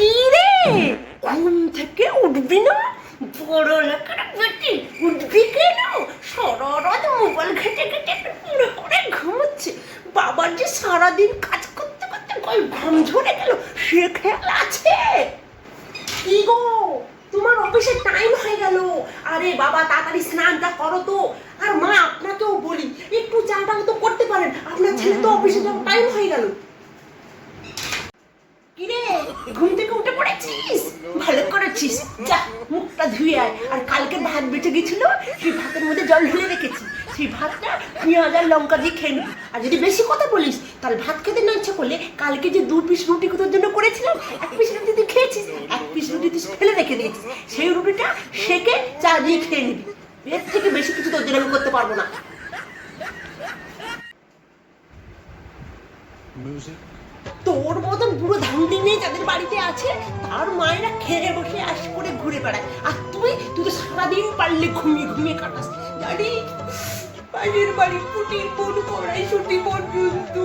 কি রে, ঘুম থেকে উঠবি না? বড় লোকের বেটি, উঠবি কেন? সারা রাত মোবাইল ঘেটে ঘেটে পুরো করে ঘুমোচ্ছে। বাবার যে সারাদিন কাজ করতে করতে কই ঘুম ঝরে গেল সে খেয়াল আছে? কি গো, তোমার অফিসের টাইম হয়ে গেল। আরে বাবা তাড়াতাড়ি স্নানটা করো তো। আর মা আপনাকেও বলি একটু চাটাও তো করতে পারেন, আপনার ছেলে তো অফিসে যাওয়ার টাইম হয়ে গেল। কিরে, ঘুম থেকে উঠে পড়েছিস? ভালো করেছিস, যা মুখটা ধুয়ে আয়। আর কালকে ভাত বেঁচে গেছিল, সেই ভাতের মধ্যে জল ঢেলে রেখেছি, সেই ভাতটা পেঁয়াজ আর লঙ্কা দিয়ে খেয়ে নিবি। আর যদি বেশি কথা বলিস তাহলে ভাত খেতে না ইচ্ছা করলে কালকে যে 2 পিস রুটি তোর জন্য করেছিলাম, 1 পিস রুটি তুই খেয়েছিস, 1 পিস রুটি তুই ফেলে রেখে দিয়েছিস, সেই রুটিটা সেকে চা দিয়ে খেয়ে নিবি। এর থেকে বেশি কিছু তোর জন্য আমি করতে পারবো না। তোর মতন পুরো ধান্দি নিয়ে যাদের বাড়িতে আছে তার মায়েরা খেয়ে বসে আশ করে ঘুরে বেড়ায়, আর তুই তো সারাদিন পারলে ঘুমিয়ে ঘুমিয়ে কাটাস। জানি পাশের বাড়ির পুটির বোন কড়াইশুঁটি পর্যন্ত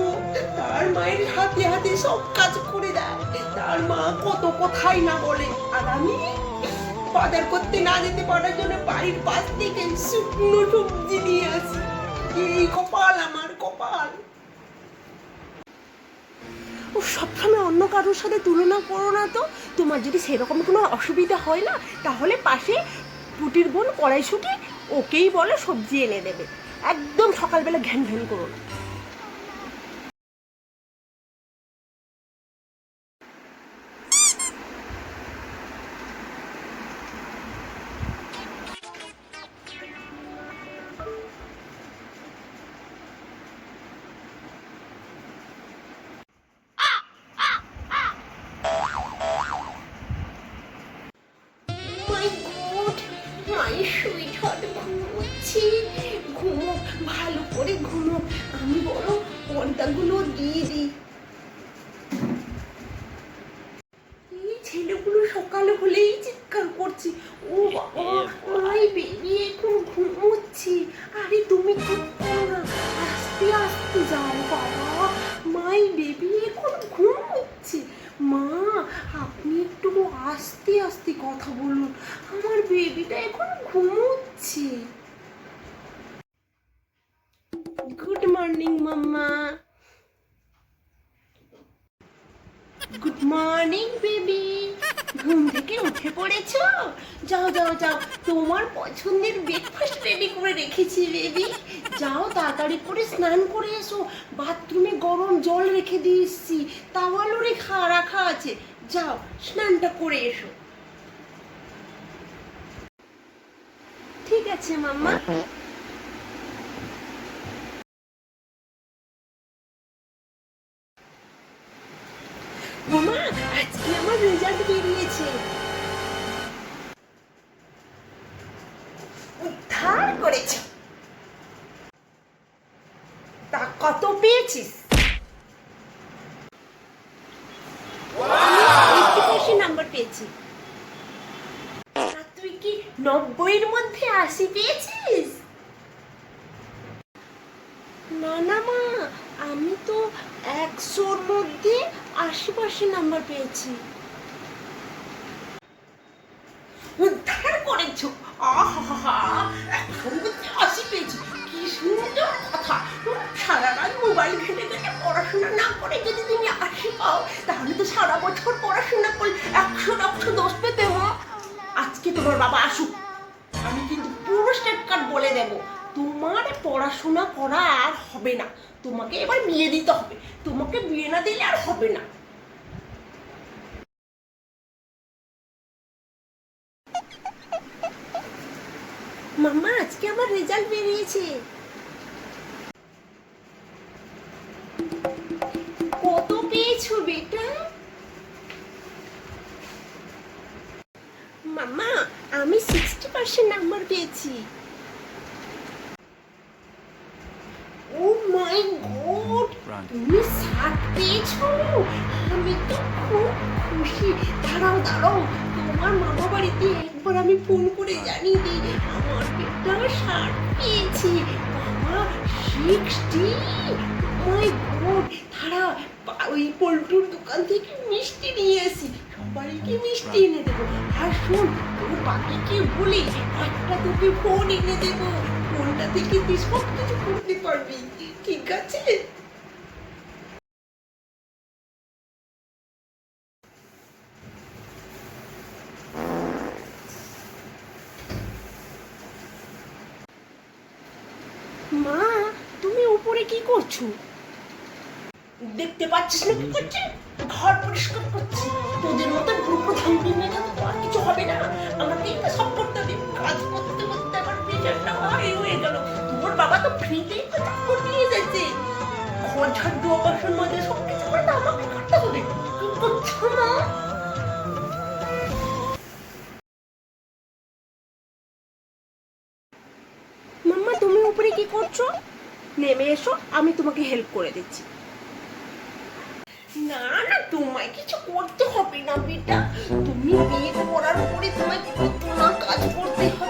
তার মায়ের হাতে হাতে সব কাজ করে দেয়, তার মা কত কথাই না বলে। আর আমি বাজার করতে না যেতে পারার জন্য বাড়ির পাশ থেকে শুকনো সবজি নিয়ে আসি। এই কপাল আমার, কপাল। ও সবসময় অন্য কারোর সাথে তুলনা করো না তো। তোমার যদি সেরকম কোনো অসুবিধা হয় না তাহলে পাশে পুটির বোন কড়াইশুঁটি, ওকেই বলো সবজি এনে দেবে। একদম সকালবেলা ঘ্যান ঘ্যান করো না। মাই গড, মাই সুইটহার্ট ঘুমোচ্ছি। ঘুমো, ভালো করে ঘুমো। আমি বড় পর্দাগুলো দিয়ে দিই। এই ছেলেগুলো সকাল হলেই চিৎকার করছি, ও বাবা মাই বেবি এখন ঘুমোচ্ছি। আরে তুমি চুপ করো না, আস্তে আস্তে যাও বাবা, মাই বেবি এখন ঘুমোচ্ছে। মা আপনি একটু আস্তে আস্তে কথা বলুন, আমার বেবিটা এখন ঘুমোচ্ছে। গুড মর্নিং মাম্মা। গুড মর্নিং বেবি, ঘুম থেকে উঠে পড়েছো? যাও যাও যাও, তোমার পছন্দের ব্রেকফাস্ট রেডি করে রেখেছি বেবি। যাও তাড়াতাড়ি করে স্নান করে এসো, বাথরুমে গরম জল রেখে দিয়ে এসছি, তাওয়ালও রাখা আছে। যাও স্নানটা করে এসো। ঠিক আছে মাম্মা। মামা আজকে আমার রেজাল্ট বেরিয়েছে। উদ্ধার করেছে। তা কত পেয়েছিস? 80% নাম্বার পেয়েছি। আর তুই কি 90-এর মধ্যে 80 পেয়েছিস? না না মা, আমি তো 100-র মধ্যে 80% নাম্বার পেয়েছি। উদ্ধার করেছো? আহা, 100-র মধ্যে 80 পেয়েছি, কি সুন্দর কথা। সারা রাত মোবাইল ঘেটে ঘেটে পড়াশোনা না করে যদি তুমি 80 পাও, তাহলে তো সারা বছর পড়াশোনা করে 100-110 পেতে। মা আজকে তোমার বাবা আসুক, আমি কিন্তু পুরো স্টেট কার্ড বলে দেব, তোমার পড়াশোনা করা আর হবে না। তোমাকে এবার বিয়ে দিতে হবে, তোমাকে বিয়ে না দিলে আর হবে না। মাম্মা আজকে আমার রেজাল্ট বেরিয়েছে। কত পেয়েছো বেটা? মাম্মা আমি 60% নাম্বার পেয়েছি। ও মাই গড, তুমি 60 পেয়েছো? আমি তো খুব খুশি। দাঁড়াও দাঁড়াও, তোমার মামা বাড়িতে একবার আমি ফোন করে জানিয়ে দিই আমার বেটা 60 পেয়েছি। বাবা 60, মাই গড। দাঁড়াও ওই পল্টুর দোকান থেকে মিষ্টি নিয়ে আসি, সবাইকে মিষ্টি এনে দেবো। আর শোন, তোর বাকিকে বলি একটা তোকে ফোন এনে দেবো, ফোনটা থেকে তুই সব কিছু করতে পারবি, ঠিক আছে? মা, তুমি উপরে কি করছো? দেখতে পাচ্ছিস না কি করছি? ঘর পরিষ্কার করছি। তোদের মতো গ্রুপ ধান্ডি মেয়েটা তো আর কিছু হবে না, আমাকেই তো সব করতে হবে। কাজ করতে করতে আমার প্রেশারটা হাই হয়ে গেল। তোর বাবা তো ফ্রিতেই তো চাকর নিয়ে যাচ্ছে, ঘর ঝাড় দেওয়া, বাসন মাজা সব কিছু করে তো আমাকে করতে হবে। কি করছো না? মাম্মা, তুমি উপরে কি করছো? নেমে এসো, আমি তোমাকে হেল্প করে দিচ্ছি। না না, তোমায় কিছু করতে হবে না বেটা, তুমি বিয়ে করার পরে তোমায় কত না কাজ করতে হয়।